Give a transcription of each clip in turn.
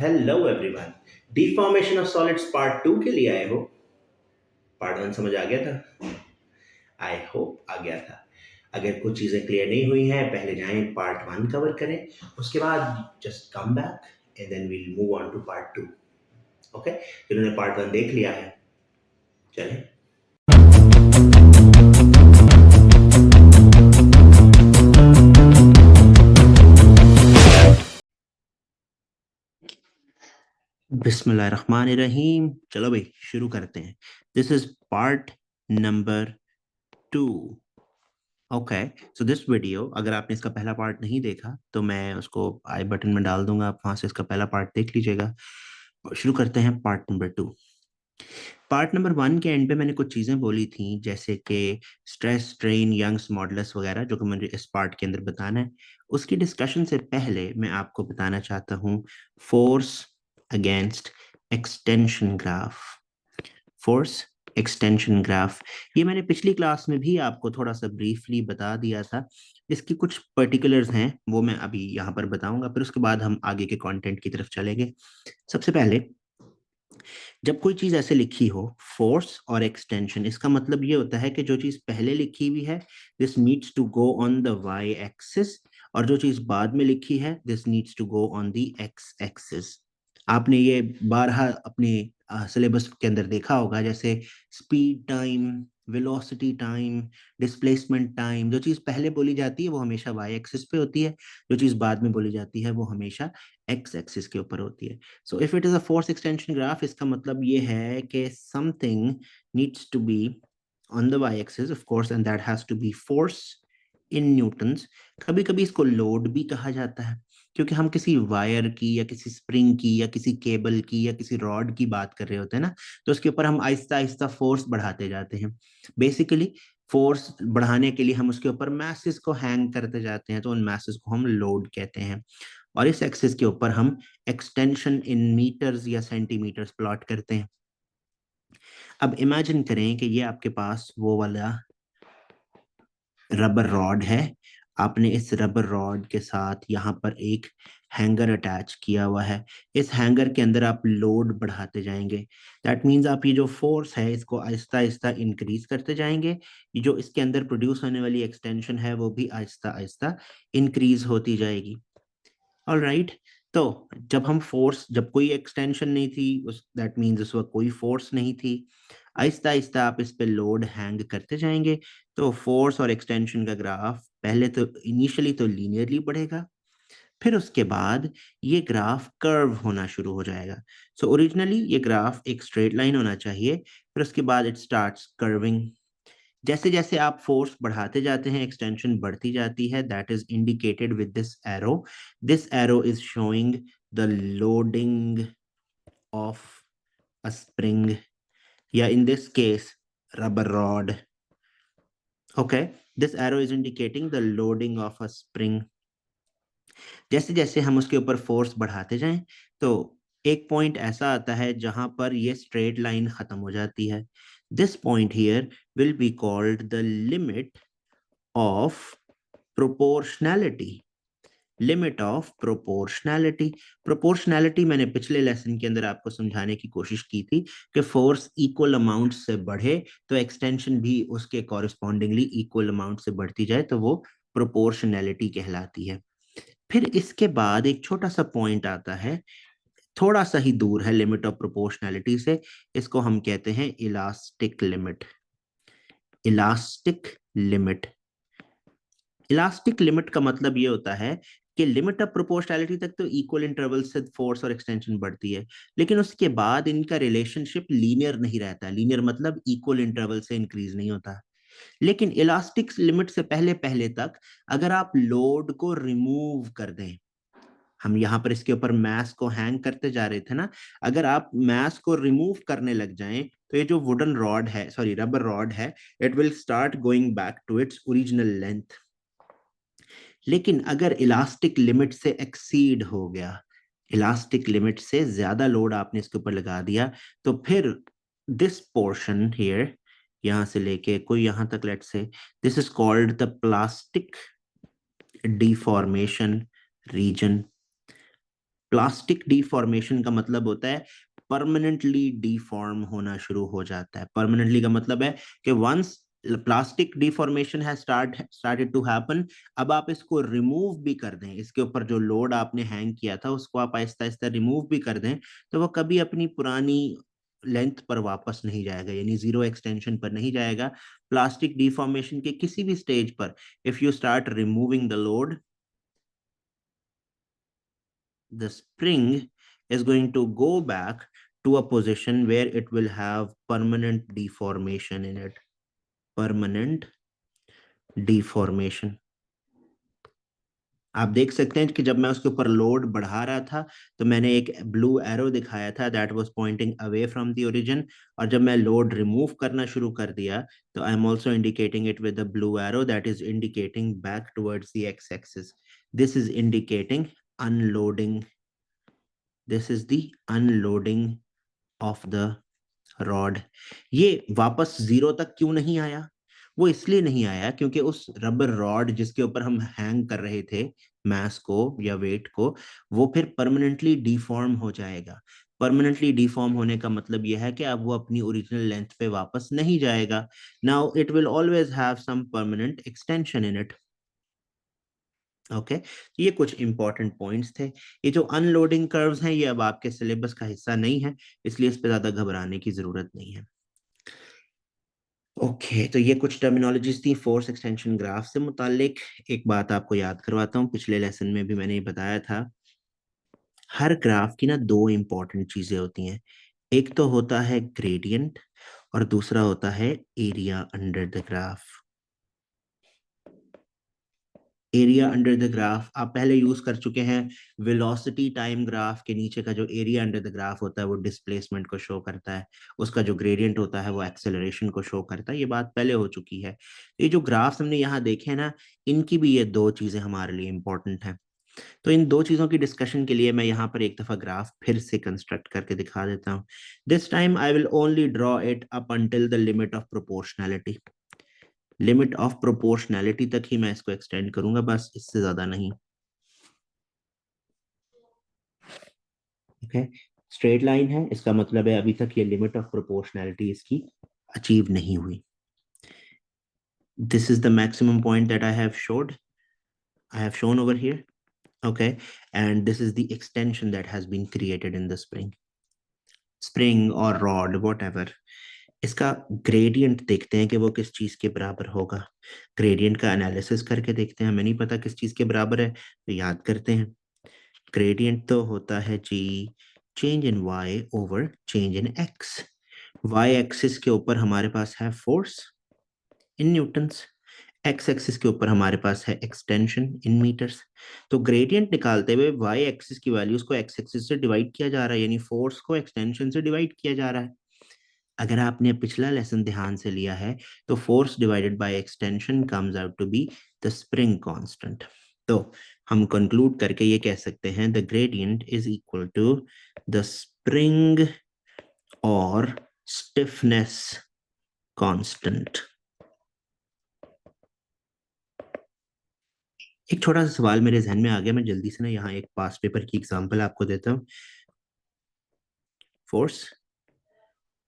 Hello everyone. Deformation of solids part 2 के लिए आए हो। पार्ट 1 समझ आ गया था? आई होप आ गया था। अगर कुछ चीज़ें क्लियर नहीं हुई हैं, पहले जाएं पार्ट 1 कवर करें, उसके बाद just come back and then we'll move on to part 2। Okay, जिन्होंने पार्ट 1 देख लिया है चलें। बिस्मिल्लाहिर्रहमानिर्रहीम। चलो भाई शुरू करते हैं। This is part number 2। Okay, so this video, अगर आपने इसका पहला पार्ट नहीं देखा तो मैं उसको आई बटन में डाल दूंगा, आप वहां से इसका पहला पार्ट देख लीजिएगा। शुरू करते हैं पार्ट नंबर 2। पार्ट नंबर 1 के एंड पे मैंने कुछ चीजें बोली थी, जैसे कि स्ट्रेस, स्ट्रेन, यंग्स मॉडुलस वगैरह, जो कि मुझे इस पार्ट के अंदर बताना है। उसकी डिस्कशन से पहले मैं आपको बताना चाहता हूँ force against extension graph. Force extension graph, ये मैंने पिछली क्लास में भी आपको थोड़ा सा ब्रीफली बता दिया था। इसकी कुछ पर्टिकुलर्स हैं, वो मैं अभी यहाँ पर बताऊंगा, फिर उसके बाद हम आगे के कंटेंट की तरफ चलेंगे। सबसे पहले, जब कोई चीज ऐसे लिखी हो फोर्स और एक्सटेंशन, इसका मतलब ये होता है कि जो चीज पहले लिखी हुई है this needs to go on the Y axis, और जो चीज बाद में लिखी है this needs to go on the X axis. आपने ये बारहा अपने सिलेबस के अंदर देखा होगा, जैसे speed time, velocity time, displacement time. जो चीज पहले बोली जाती है वो हमेशा वाई एक्सिस पे होती है, जो चीज बाद में बोली जाती है वो हमेशा एक्स एक्सिस के ऊपर होती है। So if it is a force extension graph, इसका मतलब ये है कि something needs to be on the Y axis of course, and that has to be force in newtons. कभी कभी इसको लोड भी कहा जाता है, क्योंकि हम किसी वायर की या किसी स्प्रिंग की या किसी केबल की या किसी रॉड की बात कर रहे होते हैं ना, तो उसके ऊपर हम आहिस्ता आहिस्ता फोर्स बढ़ाते जाते हैं। बेसिकली फोर्स बढ़ाने के लिए हम उसके ऊपर मैसेस को हैंग करते जाते हैं, तो उन मैसेस को हम लोड कहते हैं। और इस एक्सिस के ऊपर हम एक्सटेंशन इन मीटर्स या सेंटीमीटर्स प्लॉट करते हैं। अब इमेजिन करें कि ये आपके पास वो वाला रबर रॉड है। आपने इस रबर रॉड के साथ यहाँ पर एक हैंगर अटैच किया हुआ है। इस हैंगर के अंदर आप लोड बढ़ाते जाएंगे। दैट मीन्स आप ये जो फोर्स है इसको आहिस्ता आहिस्ता इंक्रीज करते जाएंगे। ये जो इसके अंदर प्रोड्यूस होने वाली एक्सटेंशन है वो भी आहिस्ता आहिस्ता इंक्रीज होती जाएगी। ऑल राइट, तो जब कोई एक्सटेंशन नहीं थी, उस दैट मीन्स उस वक्त कोई फोर्स नहीं थी। आहिस्ता आहिस्ता आप इस पे लोड हैंग करते जाएंगे, तो फोर्स और एक्सटेंशन का ग्राफ पहले तो इनिशियली तो लीनियरली बढ़ेगा, फिर उसके बाद ये ग्राफ कर्व होना शुरू हो जाएगा। सो ओरिजिनली ये ग्राफ एक स्ट्रेट लाइन होना चाहिए, फिर उसके बाद इट स्टार्ट्स कर्विंग। जैसे जैसे आप फोर्स बढ़ाते जाते हैं एक्सटेंशन बढ़ती जाती है, that is indicated with this arrow. This arrow is showing the loading of a spring, या in this case rubber rod. Okay, this arrow is indicating the loading of a spring. जैसे जैसे हम उसके ऊपर force बढ़ाते जाएं, तो एक पॉइंट ऐसा आता है जहां पर ये स्ट्रेट लाइन खत्म हो जाती है। This point here will be called the limit of proportionality. Limit of proportionality. Proportionality मैंने पिछले लेसन के अंदर आपको समझाने की कोशिश की थी कि फोर्स इक्वल अमाउंट से बढ़े तो एक्सटेंशन भी उसके कॉरिस्पॉन्डिंगली इक्वल अमाउंट से बढ़ती जाए, तो वो प्रोपोर्शनैलिटी कहलाती है। फिर इसके बाद एक छोटा सा पॉइंट आता है, थोड़ा सा ही दूर है लिमिट ऑफ प्रोपोर्शनैलिटी से, इसको हम कहते हैं elastic limit. Elastic limit. Elastic limit का मतलब ये होता है कि लिमिट ऑफ प्रोपोर्शनैलिटी तक तो इक्वल इंटरवल से फोर्स और एक्सटेंशन बढ़ती है, लेकिन उसके बाद इनका रिलेशनशिप लीनियर नहीं रहता। लीनियर मतलब इक्वल इंटरवल से इंक्रीज नहीं होता। लेकिन इलास्टिक लिमिट से पहले पहले तक अगर आप लोड को रिमूव कर दें, हम यहाँ पर इसके ऊपर मास को हैंग करते जा रहे थे ना, अगर आप मास को रिमूव करने लग जाएं तो ये जो वुडन रॉड है, सॉरी रबर रॉड है, it will start going back to its original length. लेकिन अगर इलास्टिक लिमिट से एक्सीड हो गया, इलास्टिक लिमिट से ज्यादा लोड आपने इसके ऊपर लगा दिया, तो फिर दिस पोर्शन हियर, यहां से लेके कोई यहां तक, let say this is called the plastic deformation region. Plastic deformation का मतलब होता है परमानेंटली डिफॉर्म होना शुरू हो जाता है। परमानेंटली का मतलब है कि वंस प्लास्टिक डिफॉर्मेशन है स्टार्टेड टू हैपन, अब आप इसको रिमूव भी कर दें, इसके ऊपर जो लोड आपने हैंग किया था उसको आप आहिस्ता आहिस्ता रिमूव भी कर दें, तो वो कभी अपनी पुरानी लेंथ पर वापस नहीं जाएगा, यानी जीरो एक्सटेंशन पर नहीं जाएगा। प्लास्टिक डिफॉर्मेशन के किसी भी स्टेज पर if you start removing the load, the spring is going to go back to a position where it will have permanent deformation in it. Permanent deformation. आप देख सकते हैं कि जब मैं उसके ऊपर लोड बढ़ा रहा था तो मैंने एक ब्लू एरो दिखाया था that was pointing away from the origin, और जब मैं लोड रिमूव करना शुरू कर दिया तो I am also indicating it with the blue arrow that is indicating back towards the X axis. This is indicating unloading, this is the unloading of the rod. ये वापस जीरो तक क्यों नहीं आया? वो इसलिए नहीं आया क्योंकि उस रबर रॉड जिसके ऊपर हम हैंग कर रहे थे मास को या वेट को, वो फिर परमानेंटली डिफॉर्म हो जाएगा। परमानेंटली डिफॉर्म होने का मतलब यह है कि अब वो अपनी ओरिजिनल लेंथ पे वापस नहीं जाएगा। Now it will always have some permanent extension in it. Okay, ये कुछ इंपॉर्टेंट पॉइंट्स थे। ये जो अनलोडिंग कर्व्स हैं ये अब आपके सिलेबस का हिस्सा नहीं है, इसलिए इस पे ज्यादा घबराने की जरूरत नहीं है। ओके, तो ये कुछ टर्मिनोलॉजीज थी फोर्स एक्सटेंशन ग्राफ से मुतालिक। एक बात आपको याद करवाता हूँ, पिछले लेसन में भी मैंने ये बताया था, हर ग्राफ की ना दो इंपॉर्टेंट चीजें होती हैं। एक तो होता है ग्रेडियंट और दूसरा होता है area under the graph. Area under the graph आप पहले यूज कर चुके हैं। वेलोसिटी टाइम ग्राफ के नीचे का जो एरिया अंडर द ग्राफ होता है वो डिस्प्लेसमेंट को शो करता है, उसका जो ग्रेडियंट होता है वो एक्सेलरेशन को शो करता है। ये बात पहले हो चुकी है। ये जो ग्राफ्स हमने यहाँ देखे हैं ना, इनकी भी ये दो चीजें हमारे लिए इंपॉर्टेंट हैं। तो इन दो चीजों की डिस्कशन के लिए मैं यहाँ पर एक दफा ग्राफ फिर से कंस्ट्रक्ट करके दिखा देता हूँ। This time I will only draw it up until the limit of proportionality. Limit of proportionality तक ही मैं इसको एक्सटेंड करूंगा, बस इससे ज्यादा नहीं। ओके, स्ट्रेट लाइन है, इसका मतलब है अभी तक ये लिमिट ऑफ प्रोपोर्शनैलिटी इसकी अचीव नहीं हुई। This is the maximum point that I have shown over here. okay, and this is the extension that has been created in the spring or rod whatever। इसका gradient देखते हैं कि वो किस चीज के बराबर होगा। ग्रेडियंट का एनालिसिस करके देखते हैं, हमें नहीं पता किस चीज के बराबर है तो याद करते हैं। ग्रेडियंट तो होता है जी change in y over change in x. Y axis के ऊपर हमारे पास है force in newtons, x axis के ऊपर हमारे पास है एक्सटेंशन इन मीटर्स। तो ग्रेडियंट निकालते हुए वाई एक्सिस की वैल्यूज को एक्स एक्सिस से डिवाइड किया जा रहा है, यानी फोर्स को एक्सटेंशन से डिवाइड किया जा रहा है। अगर आपने पिछला लेसन ध्यान से लिया है तो force divided by extension comes out to be the spring constant. तो हम कंक्लूड करके ये कह सकते हैं the gradient is equal to the spring और स्टिफनेस कांस्टेंट। एक छोटा सा सवाल मेरे जहन में आ गया, मैं जल्दी से ना यहाँ एक पास्ट पेपर की एग्जांपल आपको देता हूँ। फोर्स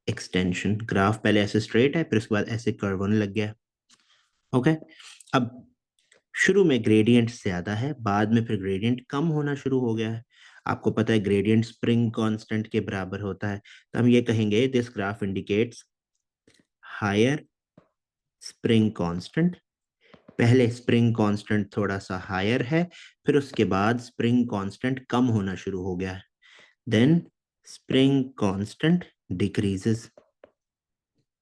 एक्सटेंशन ग्राफ पहले ऐसे स्ट्रेट है, फिर उसके बाद ऐसे कर्व होने लग गया। ओके, अब शुरू में ग्रेडियंट ज्यादा है, बाद में फिर ग्रेडियंट कम होना शुरू हो गया है। आपको पता है ग्रेडियंट स्प्रिंग कांस्टेंट के बराबर होता है, तो हम ये कहेंगे this graph indicates higher spring constant. पहले स्प्रिंग कांस्टेंट थोड़ा सा हायर है, फिर उसके बाद स्प्रिंग कांस्टेंट कम होना शुरू हो गया है। Then spring constant decreases,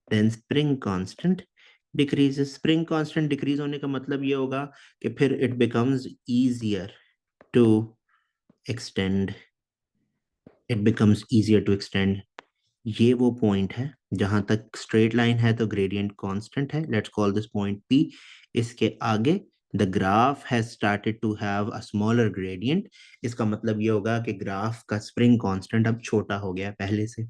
then spring constant decreases. Spring constant decrease होने का मतलब ये होगा कि फिर it becomes easier to extend, it becomes easier to extend. ये वो पॉइंट है जहां तक स्ट्रेट लाइन है तो ग्रेडियंट कांस्टेंट है, let's call this point P. इसके आगे the graph has started to have a smaller gradient, इसका मतलब ये होगा कि ग्राफ का स्प्रिंग कांस्टेंट अब छोटा हो गया पहले से।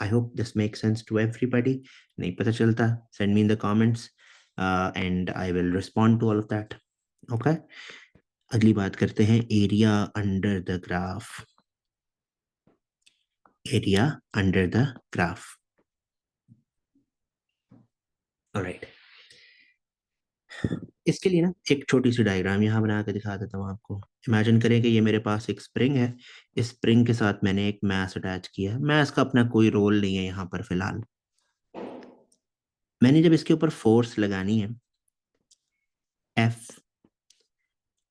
I hope this make sense to everybody. नहीं पता चलता, send me in the comments and I will respond to all of that. Okay, अगली बात करते हैं area under the graph. Area under the graph. Alright, इसके लिए ना एक छोटी सी डायग्राम यहाँ बना के दिखा देता हूँ आपको। इमेजिन करें कि ये मेरे पास एक स्प्रिंग है। इस स्प्रिंग के साथ मैंने एक मैस अटैच किया है। मैस का अपना कोई रोल नहीं है यहाँ पर फिलहाल। मैंने जब इसके ऊपर फोर्स लगानी है, F,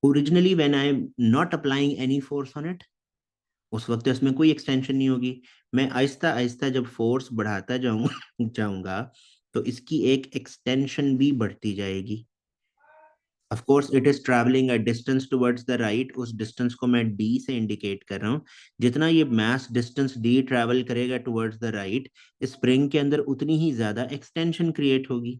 originally when I am not applying any force on it, उस वक्त तो इसमें कोई एक्सटेंशन नहीं होगी। मैं आहिस्ता आहिस्ता जब फोर्स बढ़ाता जाऊंगा जाऊंगा तो इसकी एक एक्सटेंशन भी बढ़ती जाएगी। Of course it is travelling a distance towards the right. उस डिस्टेंस को मैं डी से इंडिकेट कर रहा हूँ। जितना ये मास डिस्टेंस डी ट्रैवल करेगा टुवर्ड्स द राइट, स्प्रिंग के अंदर उतनी ही ज्यादा एक्सटेंशन क्रिएट होगी।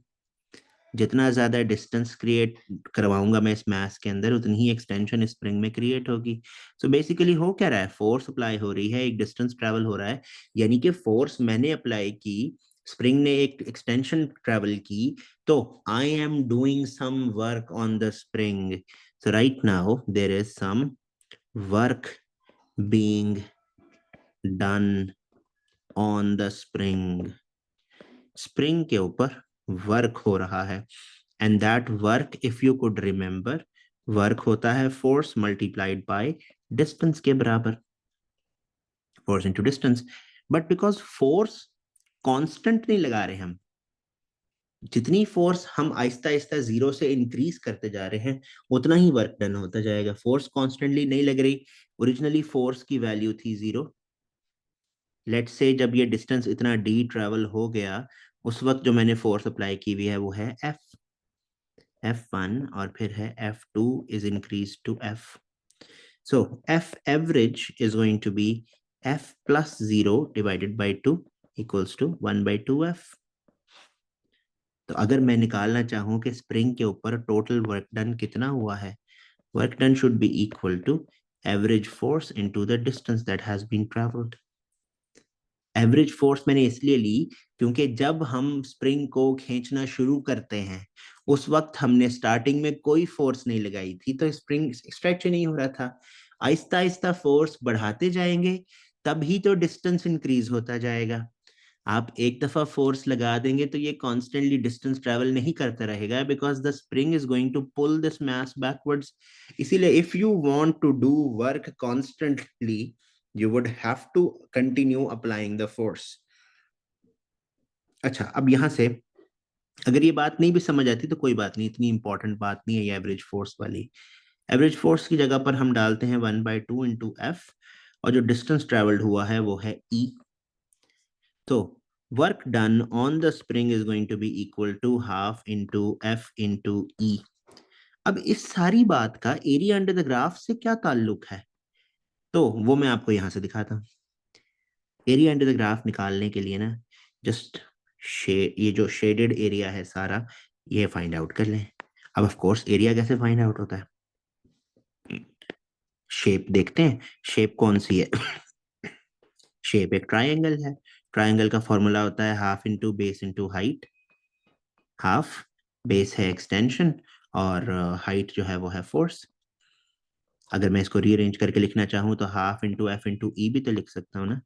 जितना ज्यादा डिस्टेंस क्रिएट करवाऊंगा मैं इस मास के अंदर, उतनी ही एक्सटेंशन स्प्रिंग में क्रिएट होगी। सो बेसिकली हो क्या रहा है, फोर्स अप्लाई हो रही है, एक डिस्टेंस ट्रैवल हो रहा है, यानी कि फोर्स मैंने अप्लाई की, स्प्रिंग ने एक एक्सटेंशन ट्रैवल की, तो I am doing some work on the spring. So right now there is some work being done on the spring। Spring के ऊपर वर्क हो रहा है। And that work, if you could remember, work होता है force multiplied by distance के बराबर, force into distance. But because force constant नहीं लगा रहे हम, जितनी फोर्स हम आहिस्ता आहिस्ता जीरो से इंक्रीज करते जा रहे हैं उतना ही वर्क डन होता जाएगा। फोर्स कॉन्स्टेंटली नहीं लग रही। ओरिजिनली फोर्स की वैल्यू थी जीरो। लेट्स से जब ये डिस्टेंस इतना डी ट्रेवल हो गया, उस वक्त जो मैंने फोर्स अप्लाई की हुई है वो है एफ, F1, और फिर है F2 is increased to F। So F average is going to be F plus 0 divided by 2 equals to 1 by 2F। तो अगर मैं निकालना चाहूं कि स्प्रिंग के ऊपर टोटल वर्क डन कितना हुआ है, work done should be equal to average force into the distance that has been travelled. Average force मैंने इसलिए ली क्योंकि जब हम स्प्रिंग को खींचना शुरू करते हैं उस वक्त हमने स्टार्टिंग में कोई फोर्स नहीं लगाई थी, तो स्प्रिंग स्ट्रेच नहीं हो रहा था। आहिस्ता आहिस्ता फोर्स बढ़ाते जाएंगे तभी तो डिस्टेंस इंक्रीज होता जाएगा। आप एक दफा फोर्स लगा देंगे तो ये कॉन्स्टेंटली डिस्टेंस ट्रेवल नहीं करता रहेगा, because the spring is going to pull this mass backwards. इसीलिए if you want to do work constantly, you would have to continue applying the force। अच्छा, अब यहां से अगर ये बात नहीं भी समझ आती तो कोई बात नहीं, इतनी इंपॉर्टेंट बात नहीं है ये एवरेज फोर्स वाली। एवरेज फोर्स की जगह पर हम डालते हैं 1/2 × F, और जो डिस्टेंस ट्रेवल्ड हुआ है वो है E। तो work done on the spring is going to be equal to half into F into E। अब इस सारी बात का एरिया अंडर द ग्राफ से क्या ताल्लुक है, तो वो मैं आपको यहां से दिखाता हूँ। एरिया अंडर द ग्राफ निकालने के लिए ना, जस्ट ये जो शेडेड एरिया है सारा, ये फाइंड आउट कर लें। अब ऑफ कोर्स एरिया कैसे फाइंड आउट होता है, शेप देखते हैं। शेप कौन सी है? शेप एक ट्राइंगल है। ट्राइंगल का फॉर्मूला होता है half into base into height. Half base है एक्सटेंशन, और हाइट जो है वो है फोर्स। अगर मैं इसको रीअरेंज करके लिखना चाहूँ तो हाफ इंटू F इंटू ई भी तो लिख सकता हूँ ना।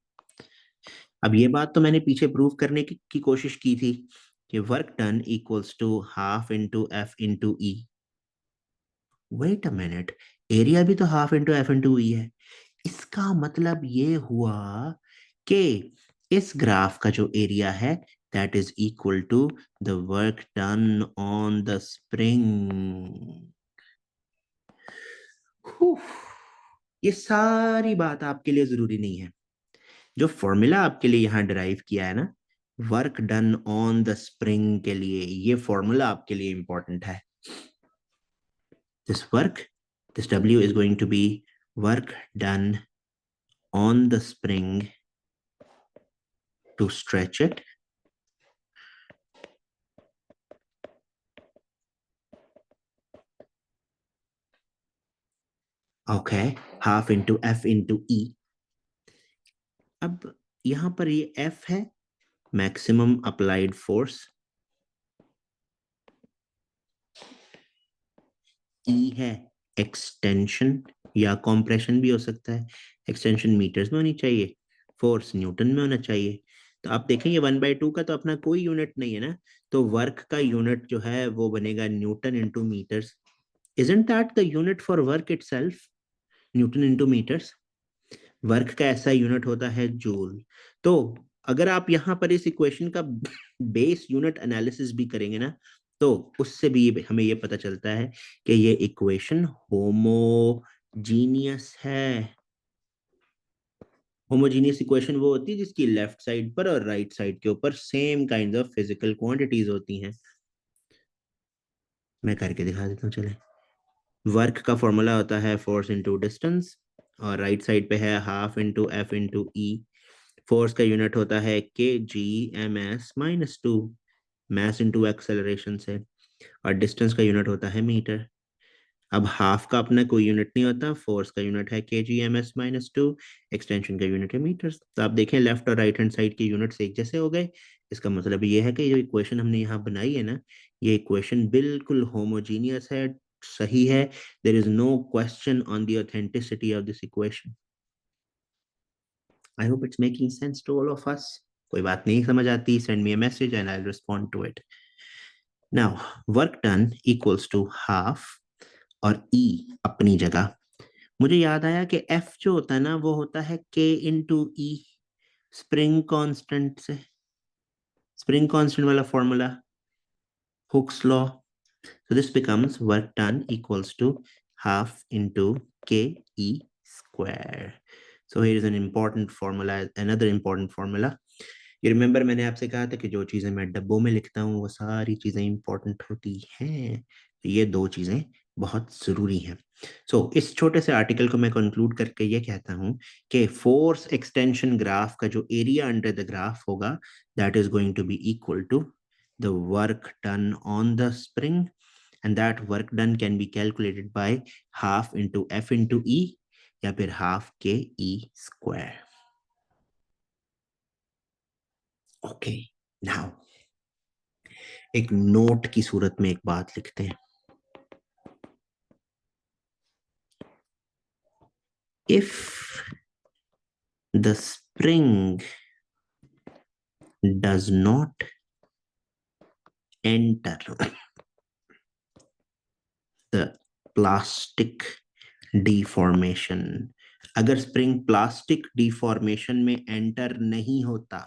अब ये बात तो मैंने पीछे प्रूव करने की कोशिश की थी कि work done equals to half into F into E. Wait a minute, area भी तो half into F into E है। इसका मतलब ये हुआ कि इस ग्राफ का जो एरिया है that is equal to the work done on the spring. ये सारी बात आपके लिए जरूरी नहीं है। जो फॉर्मूला आपके लिए यहाँ डिराइव किया है ना, work done on the spring के लिए, ये फॉर्मूला आपके लिए इंपॉर्टेंट है। This work, this W is going to be work done on the spring to stretch it, okay, half into F into E। अब यहां पर ये F है मैक्सिमम अप्लाइड फोर्स, E है एक्सटेंशन या कॉम्प्रेशन भी हो सकता है। एक्सटेंशन मीटर्स में होनी चाहिए, फोर्स न्यूटन में होना चाहिए। तो आप देखेंगे 1/2 का तो अपना कोई यूनिट नहीं है ना, तो वर्क का यूनिट जो है वो बनेगा newton into metres. Isn't that the unit for work itself? Newton into metres. Work का ऐसा यूनिट होता है जूल। तो अगर आप यहाँ पर इस इक्वेशन का बेस यूनिट एनालिसिस भी करेंगे ना, तो उससे भी हमें ये पता चलता है कि ये इक्वेशन होमोजीनियस है। होमोजीनियस इक्वेशन वो होती है जिसकी लेफ्ट साइड पर और राइट साइड के ऊपर same kind of physical quantities होती हैं। मैं करके दिखा देता हूँ चले। वर्क का फॉर्मूला होता है फोर्स इंटू डिस्टेंस, और राइट साइड पे है half into F into E. Force का यूनिट होता है K G M S -2, mass into acceleration से, और डिस्टेंस का यूनिट होता है मीटर। अब हाफ का अपना कोई यूनिट नहीं होता, फोर्स का यूनिट है K G M S -2, extension का यूनिट है मीटर। तो आप देखें लेफ्ट और राइट हैंड साइड के यूनिट्स एक जैसे हो गए। इसका मतलब ये है कि जो इक्वेशन हमने यहाँ बनाई है ना, ये इक्वेशन बिल्कुल होमोजीनियस है, सही है। There is no question on the authenticity of this equation. I hope it's making sense to all of us. कोई बात नहीं समझ आती, send me a message and I will respond to it. Now work done equals to half, और E अपनी जगह। मुझे याद आया कि एफ जो होता है ना वो होता है के इंटू ई, स्प्रिंग कांस्टेंट से, स्प्रिंग कांस्टेंट वाला formula, Hooke's law. So this becomes work done equals to half into ke square. So here is an important formula, another important formula. You remember मैंने आपसे कहा था कि जो चीजें मैं डब्बों में लिखता हूँ वो सारी चीजें इंपॉर्टेंट होती हैं। तो ये दो चीजें बहुत जरूरी हैं। इस छोटे से आर्टिकल को मैं कंक्लूड करके ये कहता हूँ कि फोर्स एक्सटेंशन ग्राफ का जो एरिया अंडर द ग्राफ होगा, that is going to be equal to the work done on the spring, and that work done can be calculated by half into F into E या फिर half k E square. Okay, now एक note की सूरत में एक बात लिखते हैं। If the spring does not enter the plastic deformation, अगर स्प्रिंग प्लास्टिक डिफॉर्मेशन में एंटर नहीं होता,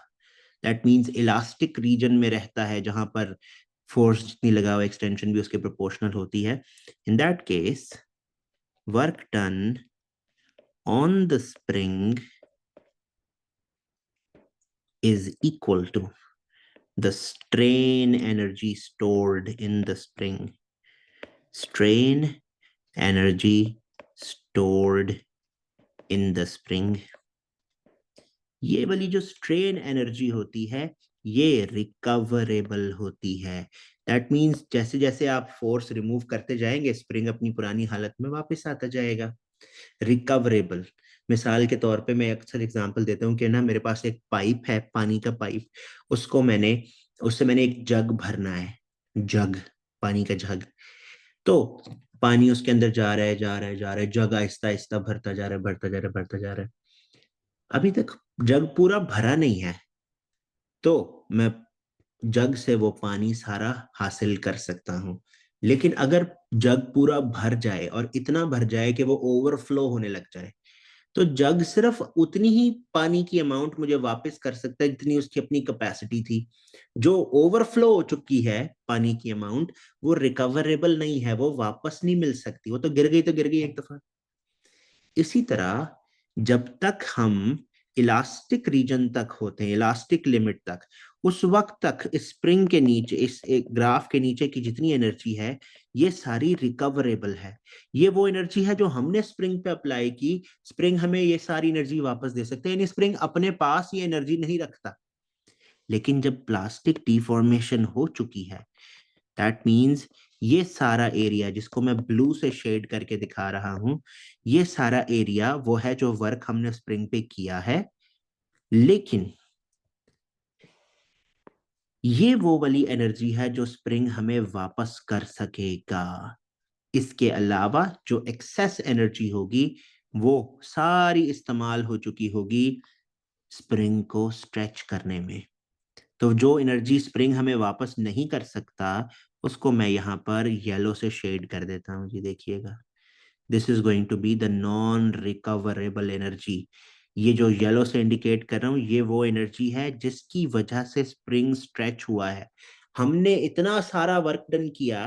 दैट मीन्स इलास्टिक रीजन में रहता है जहां पर फोर्स जितनी लगा हुआ एक्सटेंशन भी उसके प्रोपोर्शनल होती है, in that case work done on the spring is equal to the strain energy stored in the spring. Strain energy stored in the spring. ये वाली जो स्ट्रेन एनर्जी होती है ये रिकवरेबल होती है। दैट मीन्स जैसे जैसे आप फोर्स रिमूव करते जाएंगे स्प्रिंग अपनी पुरानी हालत में वापस आता जाएगा। रिकवरेबल, मिसाल के तौर पे मैं अक्सर एग्जांपल देता हूँ कि ना मेरे पास एक पाइप है, पानी का पाइप, उसको मैंने उससे मैंने एक जग भरना है, जग, पानी का जग। तो पानी उसके अंदर जा रहा है जा रहा है जा रहा है, जग आहिस्ता आहिस्ता भरता जा रहा है भरता जा रहा है भरता जा रहा है। अभी तक जग पूरा भरा नहीं है, तो मैं जग से वो पानी सारा हासिल कर सकता हूँ। लेकिन अगर जग पूरा भर जाए और इतना भर जाए कि वो ओवरफ्लो होने लग जाए, तो जग सिर्फ उतनी ही पानी की अमाउंट मुझे वापस कर सकता है जितनी उसकी अपनी कैपेसिटी थी। जो ओवरफ्लो हो चुकी है पानी की अमाउंट, वो रिकवरेबल नहीं है, वो वापस नहीं मिल सकती, वो तो गिर गई तो गिर गई एक दफा। इसी तरह जब तक हम इलास्टिक रीजन तक होते हैं, इलास्टिक लिमिट तक, उस वक्त तक स्प्रिंग के नीचे, इस एक ग्राफ के नीचे की जितनी एनर्जी है ये सारी रिकवरेबल है। ये वो एनर्जी है जो हमने स्प्रिंग पे अप्लाई की, स्प्रिंग हमें ये सारी एनर्जी वापस दे सकते हैं, यानी स्प्रिंग अपने पास ये एनर्जी नहीं रखता। लेकिन जब प्लास्टिक डिफॉर्मेशन हो चुकी है, दैट मीन्स ये सारा एरिया जिसको मैं ब्लू से शेड करके दिखा रहा हूं, ये सारा एरिया वो है जो वर्क हमने स्प्रिंग पे किया है। लेकिन ये वो वाली एनर्जी है जो स्प्रिंग हमें वापस कर सकेगा। इसके अलावा जो एक्सेस एनर्जी होगी वो सारी इस्तेमाल हो चुकी होगी स्प्रिंग को स्ट्रेच करने में। तो जो एनर्जी स्प्रिंग हमें वापस नहीं कर सकता उसको मैं यहाँ पर येलो से शेड कर देता हूँ जी, देखिएगा। This is going to be the non recoverable energy. ये जो येलो से इंडिकेट कर रहा हूँ ये वो एनर्जी है जिसकी वजह से स्प्रिंग स्ट्रेच हुआ है। हमने इतना सारा वर्क डन किया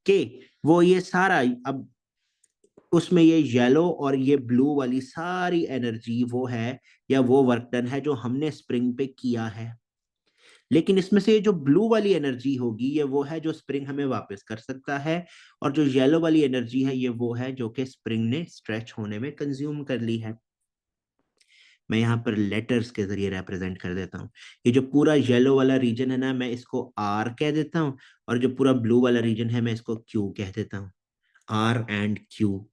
कि वो ये सारा अब उसमें ये येलो और ये ब्लू वाली सारी एनर्जी वो है या वो वर्क डन है जो हमने स्प्रिंग पे किया है। लेकिन इसमें से जो ब्लू वाली एनर्जी होगी ये वो है जो स्प्रिंग हमें वापस कर सकता है, और जो येलो वाली एनर्जी है ये वो है जो कि स्प्रिंग ने स्ट्रेच होने में कंज्यूम कर ली है। मैं यहाँ पर लेटर्स के जरिए रिप्रेजेंट कर देता हूँ। ये जो पूरा येलो वाला रीजन है ना मैं इसको आर कह देता हूँ, और जो पूरा ब्लू वाला रीजन है मैं इसको क्यू कह देता हूँ। R and Q.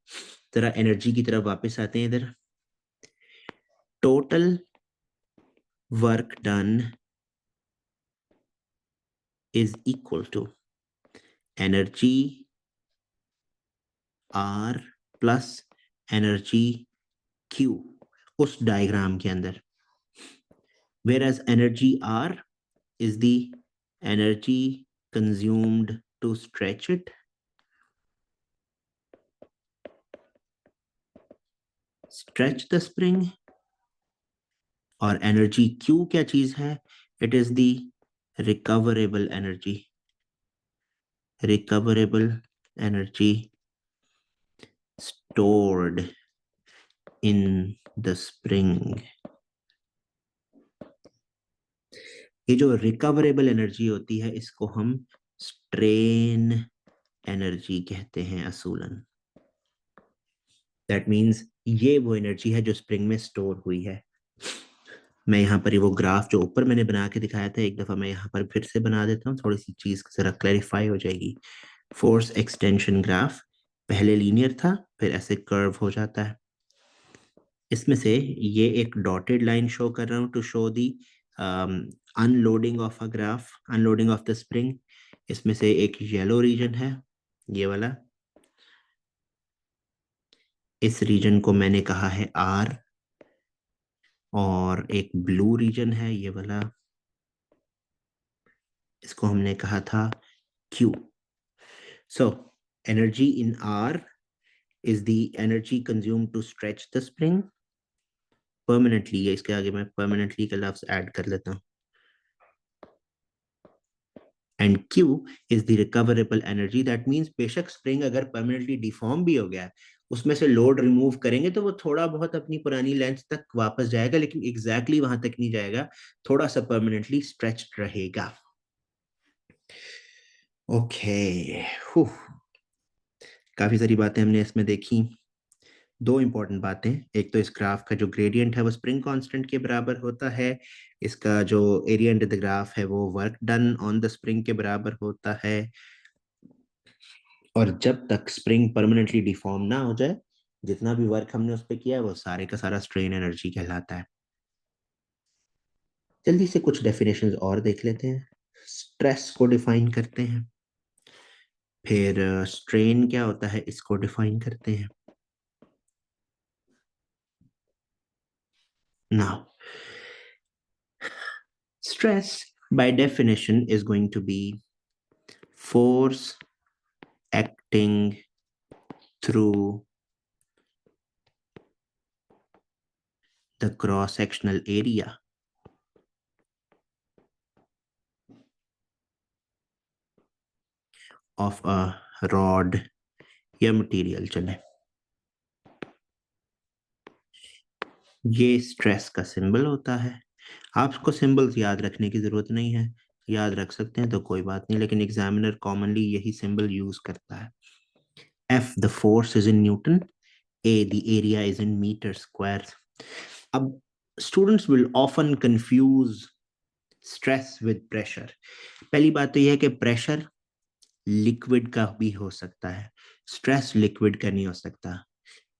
जरा एनर्जी की तरफ वापस आते हैं इधर। Total work done is equal to energy R plus energy Q उस डायग्राम के अंदर। Whereas energy R is the energy consumed to stretch it, stretch the spring, और energy Q क्या चीज है? It is the recoverable energy, recoverable energy stored in the spring। ये जो recoverable energy होती है इसको हम स्ट्रेन एनर्जी कहते हैं असूलन। दैट मीन्स ये वो एनर्जी है जो स्प्रिंग में स्टोर हुई है। मैं यहाँ पर वो ग्राफ जो ऊपर मैंने बना के दिखाया था एक दफा मैं यहाँ पर फिर से बना देता हूँ, थोड़ी सी चीज जरा क्लैरिफाई हो जाएगी। फोर्स एक्सटेंशन ग्राफ पहले लीनियर था फिर ऐसे कर्व हो जाता है। इसमें से ये एक डॉटेड लाइन शो कर रहा हूँ to show the unloading of a graph, unloading of the spring. इसमें से एक येलो रीजन है ये वाला, इस रीजन को मैंने कहा है आर, और एक ब्लू रीजन है ये वाला, इसको हमने कहा था Q. So energy in are is the energy consumed to stretch the spring permanently, या इसके आगे मैं permanently का लफ्ज ऐड कर लेता हूँ, and Q is the recoverable energy। that means बेशक स्प्रिंग अगर permanently deform भी हो गया है उसमें से लोड रिमूव करेंगे तो वो थोड़ा बहुत अपनी पुरानी लेंथ तक वापस जाएगा, लेकिन एग्जैक्टली वहां तक नहीं जाएगा, थोड़ा सा परमानेंटली स्ट्रेच्ड रहेगा। ओके, काफी सारी बातें हमने इसमें देखी। दो इंपॉर्टेंट बातें, एक तो इस ग्राफ का जो ग्रेडियंट है वो स्प्रिंग कांस्टेंट के बराबर होता है, इसका जो एरिया अंडर द ग्राफ है वो work done on the spring के बराबर होता है, और जब तक स्प्रिंग परमानेंटली डिफॉर्म ना हो जाए जितना भी वर्क हमने उस पर किया है वो सारे का सारा स्ट्रेन एनर्जी कहलाता है। जल्दी से कुछ डेफिनेशंस और देख लेते हैं। स्ट्रेस को डिफाइन करते हैं, फिर स्ट्रेन क्या होता है इसको डिफाइन करते हैं। Now stress by definition is going to be force acting through the cross-sectional area of a rod या मटेरियल चले। ये स्ट्रेस का सिंबल होता है। आपको सिंबल्स याद रखने की जरूरत नहीं है, याद रख सकते हैं तो कोई बात नहीं, लेकिन एग्जामिनर कॉमनली यही सिंबल यूज करता है। F the force is in Newton, A the area is in meter square। अब students will often confuse stress with pressure. पहली बात तो यह है कि प्रेशर लिक्विड का भी हो सकता है, स्ट्रेस लिक्विड का नहीं हो सकता।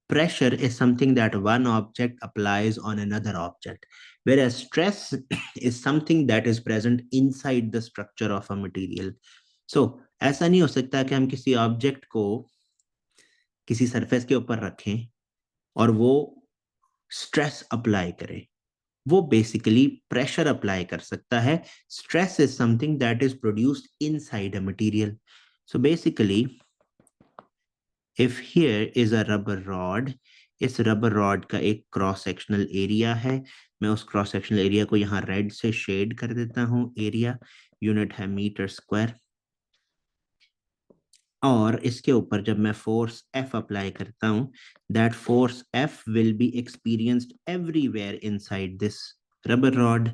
Pressure is something that one object applies on another object, whereas stress is something that is present inside the structure of a material। So, ऐसा नहीं हो सकता कि हम किसी ऑब्जेक्ट को किसी सरफेस के ऊपर रखें और वो स्ट्रेस अप्लाई करे, वो बेसिकली प्रेशर अप्लाई कर सकता है. Stress is something that is produced inside a material. So basically if here is a rubber rod, इस रबर रॉड का एक क्रॉस सेक्शनल एरिया है. मैं उस क्रॉस सेक्शनल एरिया को यहाँ रेड से शेड कर देता हूँ. एरिया यूनिट है मीटर स्क्वायर. और इसके ऊपर जब मैं फोर्स F अप्लाई करता हूँ, that force F will be experienced everywhere inside this rubber rod.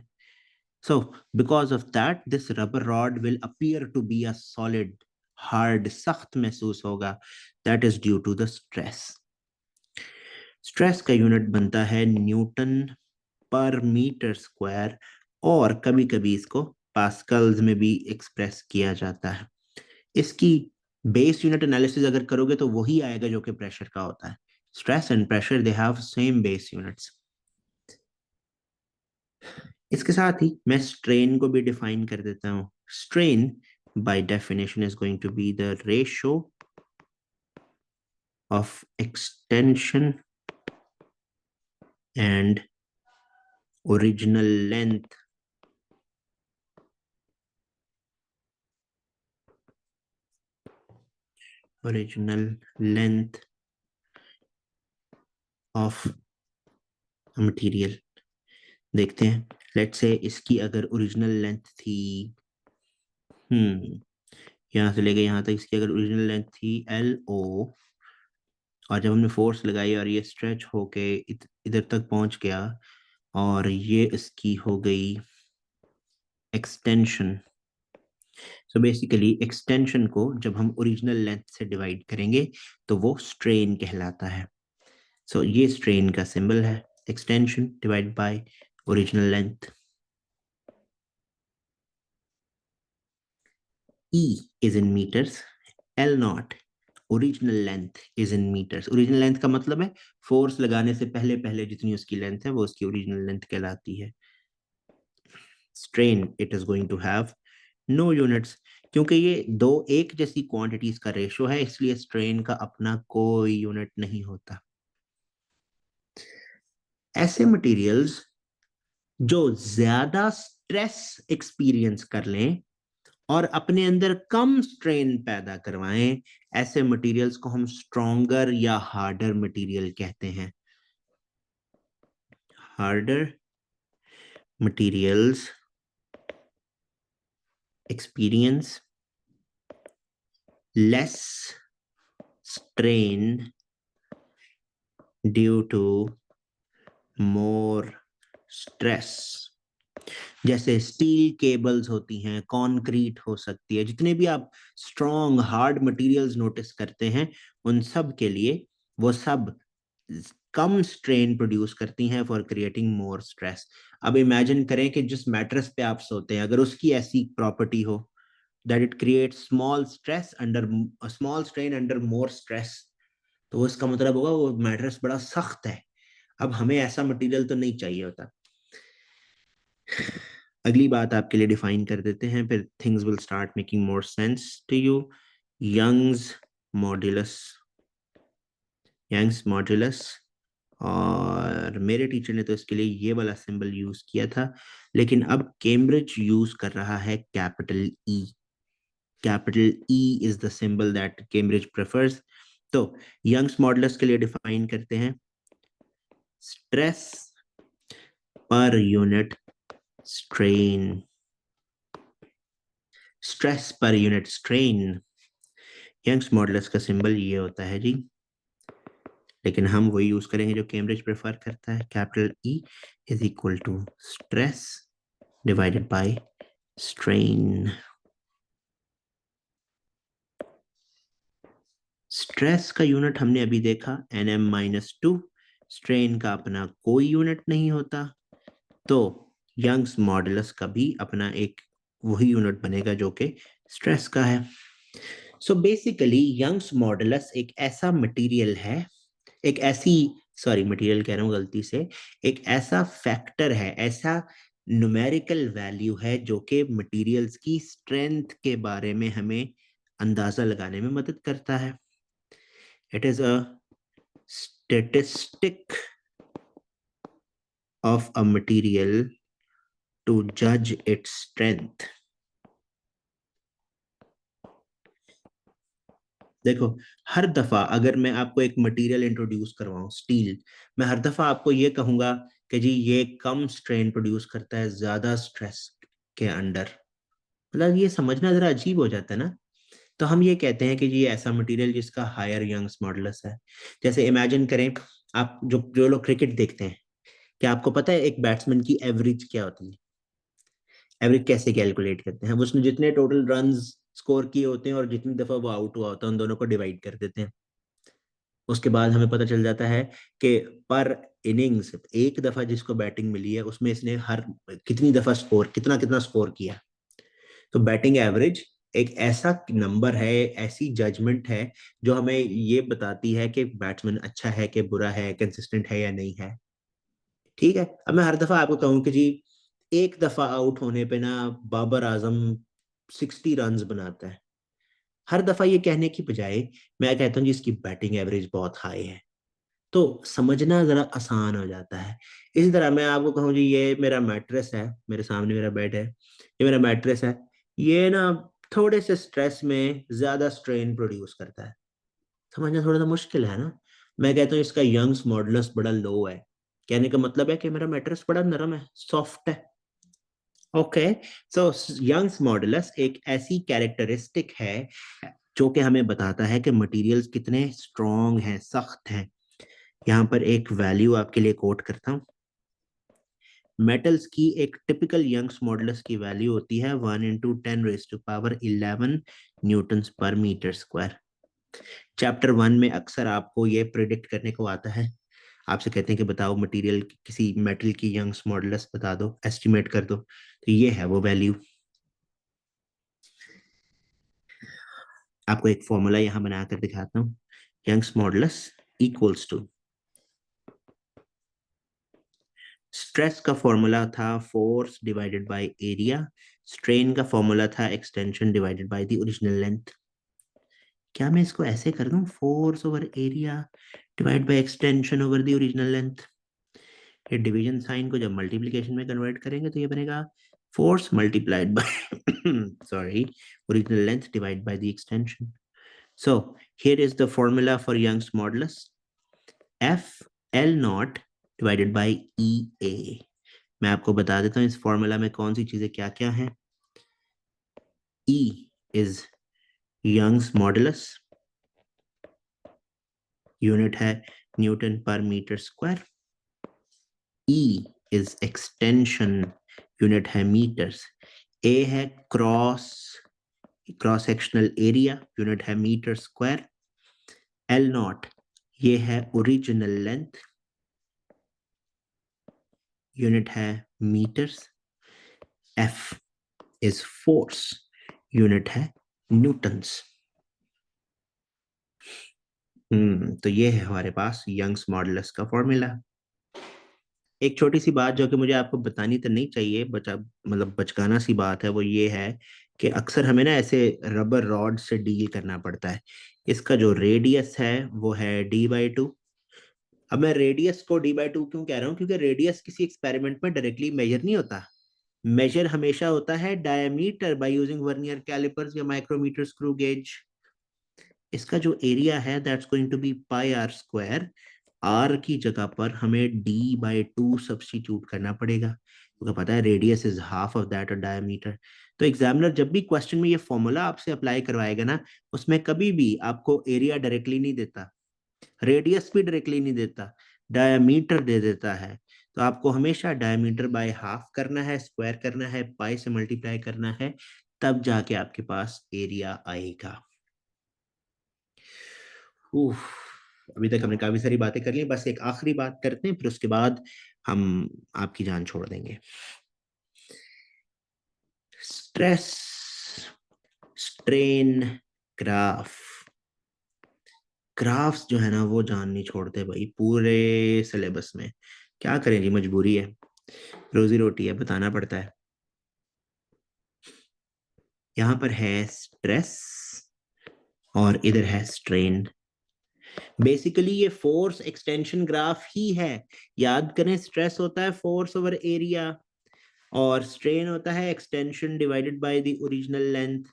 So, because of that, this rubber rod will appear to be a solid, hard, सख्त महसूस होगा. That is due to the stress. Stress का unit बनता है newton per metre square, और कभी कभी इसको पास्कल्स में भी एक्सप्रेस किया जाता है. इसकी बेस यूनिट एनालिसिस अगर करोगे तो वही आएगा जो कि प्रेशर का होता है. Stress and pressure they have same base units. इसके साथ ही मैं स्ट्रेन को भी डिफाइन कर देता हूँ. Strain by definition is going to be the ratio of extension and original length of a material. देखते हैं. लेट्स से इसकी अगर ओरिजिनल लेंथ थी, यहाँ से लेके यहाँ तक इसकी अगर ओरिजिनल लेंथ थी LO, और जब हमने फोर्स लगाई और ये स्ट्रेच होके इधर तक पहुंच गया, और ये इसकी हो गई एक्सटेंशन. सो बेसिकली एक्सटेंशन को जब हम ओरिजिनल लेंथ से डिवाइड करेंगे तो वो स्ट्रेन कहलाता है. सो ये स्ट्रेन का सिंबल है, extension divide by original length. E is in meters, L naught original length is in metres. Original length का मतलब है फोर्स लगाने से पहले पहले जितनी उसकी लेंथ है वो उसकी ओरिजिनल लेंथ कहलाती है. Strain it is going to have no units. क्योंकि ये दो एक जैसी क्वांटिटीज का रेशो है, इसलिए स्ट्रेन का अपना कोई यूनिट नहीं होता. ऐसे मटेरियल्स जो ज्यादा स्ट्रेस एक्सपीरियंस कर लें और अपने अंदर कम स्ट्रेन पैदा करवाएं, ऐसे मटेरियल्स को हम स्ट्रॉन्गर या हार्डर मटेरियल कहते हैं. Harder materials experience less strain due to more stress. जैसे स्टील केबल्स होती हैं, कंक्रीट हो सकती है, जितने भी आप स्ट्रॉन्ग हार्ड मटेरियल्स नोटिस करते हैं, उन सब के लिए वो सब कम स्ट्रेन प्रोड्यूस करती हैं फॉर क्रिएटिंग मोर स्ट्रेस. अब इमेजिन करें कि जिस मैट्रेस पे आप सोते हैं अगर उसकी ऐसी प्रॉपर्टी हो that it creates small strain under more stress, तो इसका मतलब होगा वो मैट्रेस बड़ा सख्त है. अब हमें ऐसा मटेरियल तो नहीं चाहिए होता. अगली बात आपके लिए डिफाइन कर देते हैं, फिर things will start making more sense to you. Young's modulus. Young's modulus, और मेरे टीचर ने तो इसके लिए ये वाला सिंबल यूज किया था, लेकिन अब कैम्ब्रिज यूज कर रहा है capital E. Capital E is the symbol that Cambridge prefers. तो यंग्स मॉडुलस के लिए डिफाइन करते हैं stress per unit strain. Stress per unit strain, Young's modulus का सिंबल ये होता है जी, लेकिन हम वही यूज करेंगे जो कैम्ब्रिज प्रेफर करता है. Capital E is equal to stress divided by strain. Stress का यूनिट हमने अभी देखा Nm-2. स्ट्रेन का अपना कोई यूनिट नहीं होता, तो यंग्स मॉडुलस का भी अपना एक वही यूनिट बनेगा जो कि स्ट्रेस का है. सो बेसिकली यंग्स मॉडुलस एक ऐसा मटेरियल है, एक ऐसी सॉरी मटेरियल कह रहा हूँ गलती से, एक ऐसा फैक्टर है, ऐसा न्यूमेरिकल वैल्यू है जो कि मटेरियल्स की स्ट्रेंथ के बारे में हमें अंदाजा लगाने में मदद करता है. It is a statistic of a material to judge its strength. देखो, हर दफा अगर मैं आपको एक मटेरियल इंट्रोड्यूस करवाऊं, स्टील, मैं हर दफा आपको ये कहूंगा कि जी ये कम स्ट्रेन प्रोड्यूस करता है ज्यादा स्ट्रेस के अंडर। मतलब ये समझना जरा अजीब हो जाता है ना। तो हम ये कहते हैं कि जी ये ऐसा मटेरियल जिसका हायर यंग्स मॉडुलस है। जैसे इमेजिन करें, आप जो जो लोग क्रिकेट देखते हैं, क्या आपको पता है एक बैट्समैन की एवरेज क्या होती है? एवरेज कैसे कैलकुलेट करते हैं? वो उसने जितने टोटल रन्स स्कोर किए होते हैं और जितनी दफा वो आउट हुआ होता है उन दोनों को डिवाइड कर देते हैं। उसके बाद हमें पता चल जाता है कि पर इनिंग्स एक दफा जिसको बैटिंग मिली है उसमें इसने हर कितनी दफा स्कोर कितना कितना स्कोर किया। तो बैटिंग एवरेज एक ऐसा नंबर है, ऐसी जजमेंट है जो हमें ये बताती है कि बैट्समैन अच्छा है कि बुरा है, कंसिस्टेंट है या नहीं है। ठीक है, अब मैं हर दफा आपको कहूं कि जी एक दफा आउट होने पे ना बाबर आजम 60 रन बनाता है, हर दफा ये कहने की बजाय मैं कहता हूँ जी इसकी बैटिंग एवरेज बहुत हाई है, तो समझना जरा आसान हो जाता है। इसी तरह मैं आपको कहूँ जी ये मेरा मैट्रेस है, मेरे सामने मेरा बेड है, ये मेरा मैट्रेस है, ये ना थोड़े से स्ट्रेस में ज्यादा स्ट्रेन प्रोड्यूस करता है। समझना थोड़ा सा मुश्किल है ना। मैं कहता हूँ इसका यंग्स मॉडुलस बड़ा लो है, कहने का मतलब है कि मेरा मैट्रेस बड़ा नरम है, सॉफ्ट है। ओके, सो यंग्स मॉडुलस एक ऐसी कैरेक्टरिस्टिक है जो कि हमें बताता है कि मटेरियल्स कितने स्ट्रॉन्ग हैं, सख्त हैं। यहाँ पर एक वैल्यू आपके लिए कोट करता हूँ। मेटल्स की एक टिपिकल यंग्स मॉडुलस की वैल्यू होती है 1 × 10⁻11 न्यूटन्स पर मीटर स्क्वायर। चैप्टर 1 में अक्सर आपको ये प्रिडिक्ट करने को आता है, आपसे कहते हैं कि बताओ मटेरियल किसी मेटल की यंग्स मॉडुलस बता दो, एस्टिमेट कर दो, तो ये है वो वैल्यू। आपको एक फॉर्मूला यहाँ बनाकर दिखाता हूँ। Young's modulus equals to, stress का फॉर्मूला था force divided by area, strain का फॉर्मूला था extension divided by the original length. क्या मैं इसको ऐसे कर दूं, force over area divide by extension over the original length? ये डिवीजन साइन को जब मल्टीप्लिकेशन में कन्वर्ट करेंगे तो ये बनेगा force multiplied by sorry original length divide by the extension. So here is the formula for Young's modulus, F L nought divided by E A. मैं आपको बता देता हूँ इस फॉर्मूला में कौन सी चीजें क्या क्या हैं। E is Young's modulus, unit है newton per metre square. E is extension, unit है मीटर्स। A है cross cross sectional area, unit है मीटर स्क्वायर। L नॉट ये है ओरिजिनल लेंथ, यूनिट है metres. F is force, unit है newtons. तो ये है हमारे पास यंग्स मॉडुलस का फॉर्मूला। एक छोटी सी बात जो कि मुझे आपको बतानी तो नहीं चाहिए, बचा मतलब बचकाना सी बात है, वो ये है कि अक्सर हमें ना ऐसे रबर रॉड से डील करना पड़ता है। इसका जो रेडियस है वो है d/2। अब मैं रेडियस को d/2 क्यों कह रहा हूँ, क्योंकि रेडियस किसी एक्सपेरिमेंट में डायरेक्टली मेजर नहीं होता। मेजर हमेशा होता है diameter by using vernier callipers या माइक्रोमीटर स्क्रू गेज। इसका जो एरिया है that's going to be pi r square. R की जगह पर हमें d/2 सब्स्टिट्यूट करना पड़ेगा, क्योंकि पता है radius is half of that और डायमीटर। तो एग्जामिनर जब भी क्वेश्चन में ये फॉर्मूला आपसे अप्लाई करवाएगा ना, उसमें कभी भी आपको एरिया डायरेक्टली नहीं देता, रेडियस भी डायरेक्टली नहीं देता, डायमीटर दे देता है। तो आपको हमेशा डायमीटर बाय हाफ करना है, स्क्वायर करना है, पाई से मल्टीप्लाई करना है, तब जाके आपके पास एरिया आएगा। उफ, अभी तक हमने काफी सारी बातें कर ली, बस एक आखिरी बात करते हैं फिर उसके बाद हम आपकी जान छोड़ देंगे। Stress strain graph. ग्राफ्स जो है ना वो जान नहीं छोड़ते भाई पूरे सिलेबस में। क्या करें जी, मजबूरी है, रोजी रोटी है, बताना पड़ता है। यहाँ पर है स्ट्रेस और इधर है स्ट्रेन। बेसिकली ये फोर्स एक्सटेंशन ग्राफ ही है। याद करें, स्ट्रेस होता है फोर्स ओवर एरिया और स्ट्रेन होता है extension divided by the original length.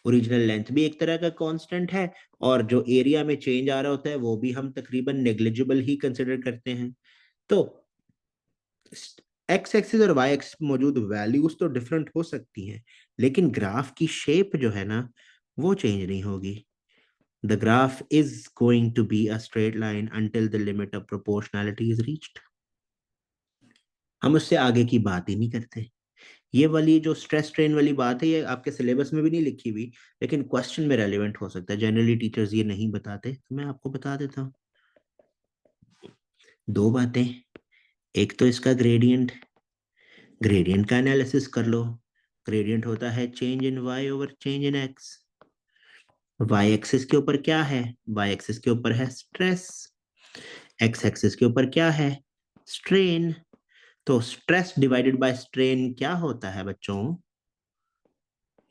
Original length भी एक तरह का कांस्टेंट है, और जो एरिया में चेंज आ रहा होता है वो भी हम तकरीबन नेग्लिजिबल ही कंसिडर करते हैं। तो एक्स एक्सिस और वाई एक्सिस मौजूद वैल्यूज तो डिफरेंट हो सकती हैं, लेकिन ग्राफ की शेप जो है ना, वो चेंज नहीं होगी। The graph is going to be a straight line until the limit of proportionality is reached. हम उससे आगे की बात ही नहीं करते। ये वाली जो स्ट्रेस स्ट्रेन वाली बात है, ये आपके सिलेबस में भी नहीं लिखी हुई, लेकिन क्वेश्चन में रेलिवेंट हो सकता है। जनरली टीचर्स ये नहीं बताते, तो मैं आपको बता देता हूँ। दो बातें, एक तो इसका ग्रेडियंट, ग्रेडियंट का एनालिसिस कर लो। ग्रेडियंट होता है change in y over change in x. Y axis के ऊपर क्या है? वाई एक्सिस के ऊपर है स्ट्रेस। एक्स एक्सिस के ऊपर क्या है? स्ट्रेन। तो स्ट्रेस डिवाइडेड बाय स्ट्रेन क्या होता है बच्चों?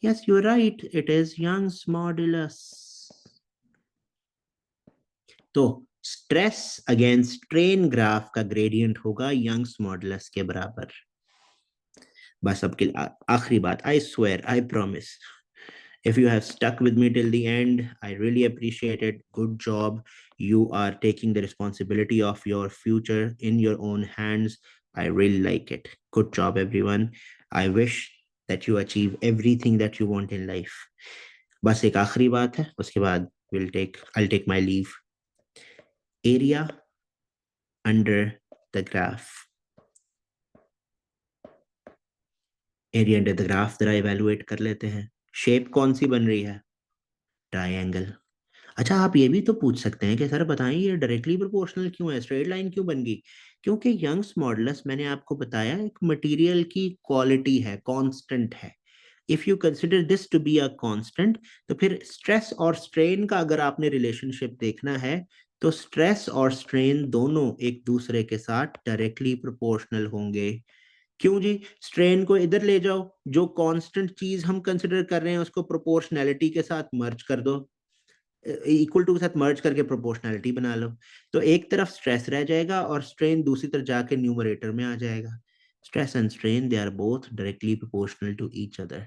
Yes, you are right, it is Young's modulus. तो स्ट्रेस अगेंस्ट स्ट्रेन ग्राफ का ग्रेडियंट होगा यंग्स मॉडुलस के बराबर। बस अब के आखिरी बात, I swear, I promise, if you have stuck with me till the end, I really appreciate it. Good job. You are taking the responsibility of your future in your own hands. I really like it. Good job, everyone. I wish that you achieve everything that you want in life. बस एक आखिरी बात है, उसके बाद I'll take my leave. Area under the graph. Area under the graph जरा evaluate कर लेते हैं। शेप कौन सी बन रही है? ट्राइंगल। अच्छा, आप ये भी तो पूछ सकते हैं कि सर बताएं ये डायरेक्टली प्रोपोर्शनल क्यों है, स्ट्रेट लाइन क्यों बन गई? क्योंकि यंग्स मॉडुलस मैंने आपको बताया एक मटेरियल की क्वालिटी है, कांस्टेंट है। If you consider this to be a constant, तो फिर स्ट्रेस और स्ट्रेन का अगर आपने रिलेशनशिप देखना है, तो स्ट्रेस और स्ट्रेन दोनों एक दूसरे के साथ डायरेक्टली प्रोपोर्शनल होंगे। क्यों जी? स्ट्रेन को इधर ले जाओ, जो कांस्टेंट चीज हम कंसिडर कर रहे हैं उसको प्रोपोर्शनैलिटी के साथ मर्ज कर दो, इक्वल टू के साथ मर्ज करके प्रोपोर्शनैलिटी बना लो। तो एक तरफ स्ट्रेस रह जाएगा और स्ट्रेन दूसरी तरफ जाके न्यूमरेटर में आ जाएगा। Stress and strain they are both directly proportional to each other.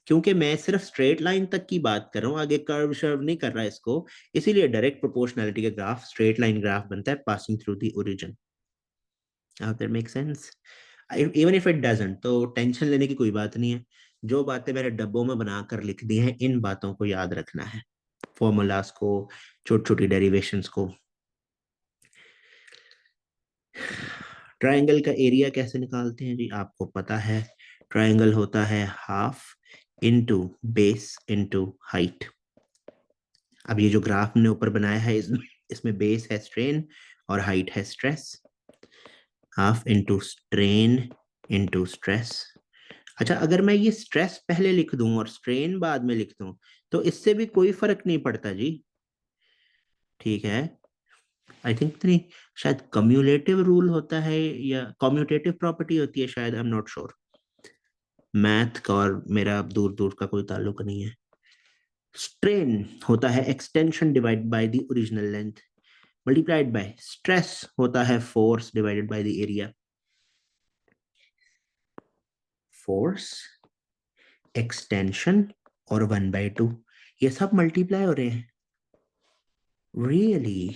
क्योंकि मैं सिर्फ स्ट्रेट लाइन तक की बात कर रहा हूँ, आगे कर्व शर्व नहीं कर रहा इसको, इसीलिए डायरेक्ट प्रोपोर्शनैलिटी का ग्राफ स्ट्रेट लाइन ग्राफ बनता है passing through the origin. That make sense? Even if it doesn't, तो टेंशन लेने की कोई बात नहीं है। जो बातें मैंने डब्बों में बनाकर लिख दी हैं, इन बातों को याद रखना है, फॉर्मूलाज को, छोटी छोटी डेरिवेशंस को। ट्रायंगल का एरिया कैसे निकालते हैं जी? आपको पता है, ट्रायंगल होता है half into base into height. अब ये जो ग्राफ हमने ऊपर बनाया है, इसमें बेस है स्ट्रेन और हाइट है stress. Half into strain into stress. अच्छा, अगर मैं ये स्ट्रेस पहले लिख दूं और स्ट्रेन बाद में लिख दूं, तो इससे भी कोई फर्क नहीं पड़ता जी। ठीक है, आई थिंक नहीं, शायद कम्युलेटिव रूल होता है या कम्यूटेटिव प्रॉपर्टी होती है शायद, I am not sure. Math का और मेरा दूर दूर का कोई ताल्लुक नहीं है। स्ट्रेन होता है extension divide by the original length multiplied by stress होता है force divided by the area. Force, extension और 1/2, ये सब मल्टीप्लाई हो रहे हैं। Really?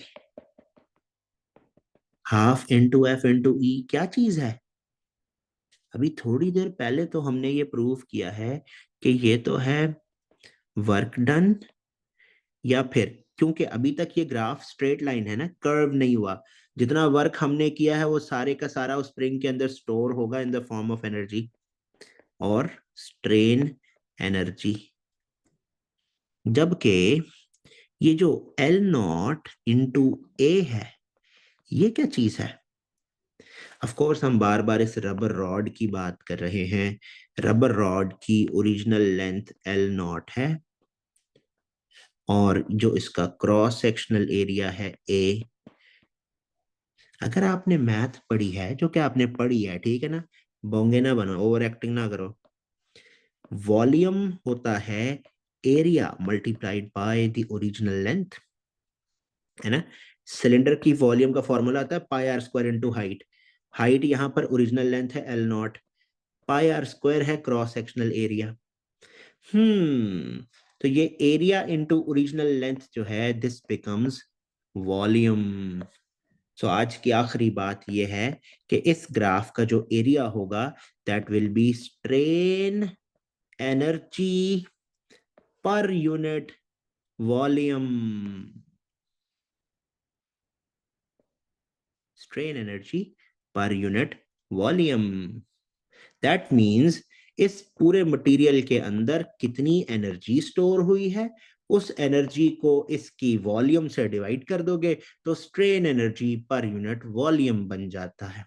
Half into F into E क्या चीज है? अभी थोड़ी देर पहले तो हमने ये प्रूव किया है कि ये तो है वर्क डन, या फिर क्योंकि अभी तक ये ग्राफ स्ट्रेट लाइन है ना, कर्व नहीं हुआ, जितना वर्क हमने किया है वो सारे का सारा उस स्प्रिंग के अंदर स्टोर होगा in the form of energy और स्ट्रेन एनर्जी। जबकि ये जो एल नॉट इंटू ए है, ये क्या चीज है? ऑफ कोर्स हम बार बार इस रबर रॉड की बात कर रहे हैं। रबर रॉड की ओरिजिनल लेंथ एल नॉट है और जो इसका क्रॉस सेक्शनल एरिया है ए। अगर आपने मैथ पढ़ी है, जो कि आपने पढ़ी है, ठीक है ना, बोंगे ना बनो, ओवर एक्टिंग ना करो। वॉल्यूम होता है area multiplied by the original length. है ना। सिलेंडर की वॉल्यूम का फॉर्मूला आता है pi r square into height. Height यहाँ पर ओरिजिनल लेंथ है L nought, pi r square है क्रॉस सेक्शनल एरिया। तो ये एरिया इनटू ओरिजिनल लेंथ जो है दिस बिकम्स वॉल्यूम। सो आज की आखिरी बात ये है कि इस ग्राफ का जो एरिया होगा that will be strain energy per unit volume. Strain energy per unit volume. That means इस पूरे मटेरियल के अंदर कितनी एनर्जी स्टोर हुई है, उस एनर्जी को इसकी वॉल्यूम से डिवाइड कर दोगे तो strain energy per unit volume बन जाता है।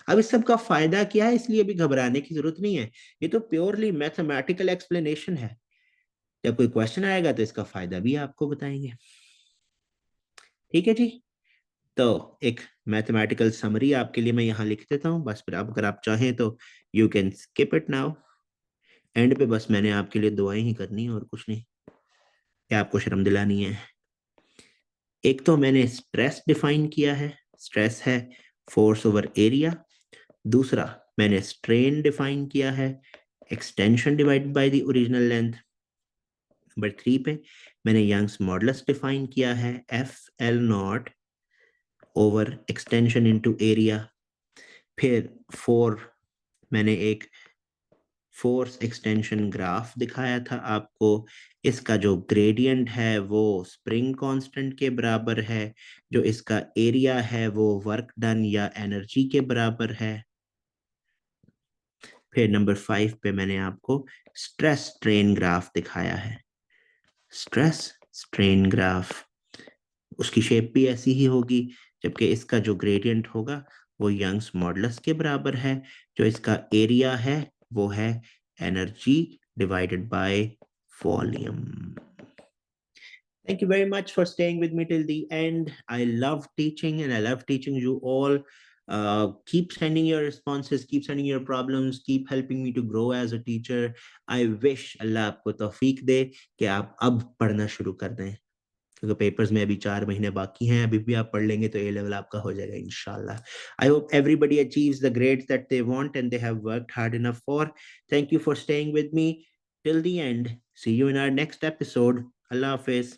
अब इस सब का फायदा क्या है, इसलिए भी घबराने की जरूरत नहीं है, ये तो प्योरली मैथमेटिकल एक्सप्लेनेशन है। जब कोई क्वेश्चन आएगा तो इसका फायदा भी आपको बताएंगे। ठीक है जी। तो एक मैथमेटिकल समरी आपके लिए मैं यहाँ लिख देता हूँ, बस फिर आप अगर आप चाहें तो you can skip it now. And पे बस मैंने आपके लिए दुआएं ही करनी है और कुछ नहीं, क्या आपको शर्म दिलानी है। एक तो मैंने स्ट्रेस डिफाइन किया है, स्ट्रेस है फोर्स ओवर एरिया। दूसरा मैंने स्ट्रेन डिफाइन किया है, extension divided by the original length. Number 3 पे मैंने यंग्स मॉडुलस डिफाइन किया है, F L not over extension into area. फिर 4 मैंने एक फोर्स एक्सटेंशन ग्राफ दिखाया था आपको, इसका जो ग्रेडियंट है वो स्प्रिंग कांस्टेंट के बराबर है, जो इसका एरिया है वो वर्क डन या एनर्जी के बराबर है। फिर नंबर 5 पे मैंने आपको स्ट्रेस स्ट्रेन ग्राफ दिखाया है। स्ट्रेस स्ट्रेन ग्राफ, उसकी शेप भी ऐसी ही होगी, जबकि इसका जो ग्रेडियंट होगा वो यंग्स मॉडुलस के बराबर है, जो इसका एरिया है वो है energy divided by volume. Thank you very much for staying with me till the end. I love teaching and I love teaching you all. Keep sending your responses, keep sending your problems, keep helping me to grow as a teacher. I wish Allah आपको तौफीक दे कि आप अब पढ़ना शुरू कर दें, क्योंकि papers में अभी 4 महीने बाकी हैं, अभी भी आप पढ़ लेंगे तो ए लेवल आपका हो जाएगा इंशाल्लाह। I hope everybody achieves the grades that they want and they have worked hard enough for. Thank you for staying with me till the end. See you in our next episode. Allah Hafiz.